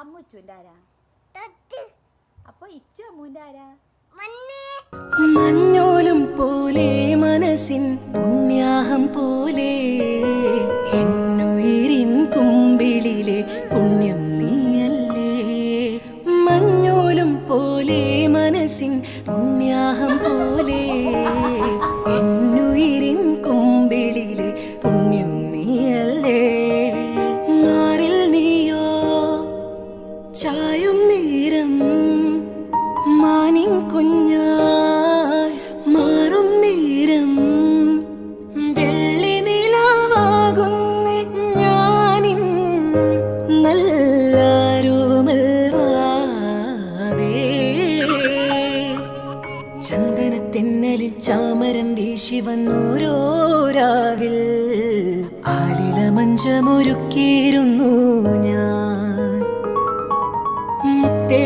അമ്മുച്ചുന്റെ ആരാ? അപ്പൊ ഇച്ചു അമ്മുവിന്റെ ആരാ? മഞ്ഞോലും പോലെ മനസ്സിൻ പുണ്യാഹം പോലെ എന്നുയിരിൻ കുമ്പിളിലെ പുണ്യം നീയല്ലേ. മഞ്ഞോലും പോലെ മനസ്സിൻ പുണ്യാഹം പോലെ എന്നുയിരിൻ കുമ്പിളിലെ പുണ്യം നീയല്ലേ. മാറിൽ നീയോ ചായും നേരം മാനിൻ കുഞ്ഞായി മാറും നേരം വെള്ളി നിലാവാകുന്നേ ഞാനിൻ നല്ലാരോമൽവാവേ. ചന്ദനത്തെന്നലിൽ ചാമരം വീശി വന്നോരോ രാവിൽ ആലില മഞ്ചമൊരുക്കിയിരുന്നു ഞാൻ. മുത്തേ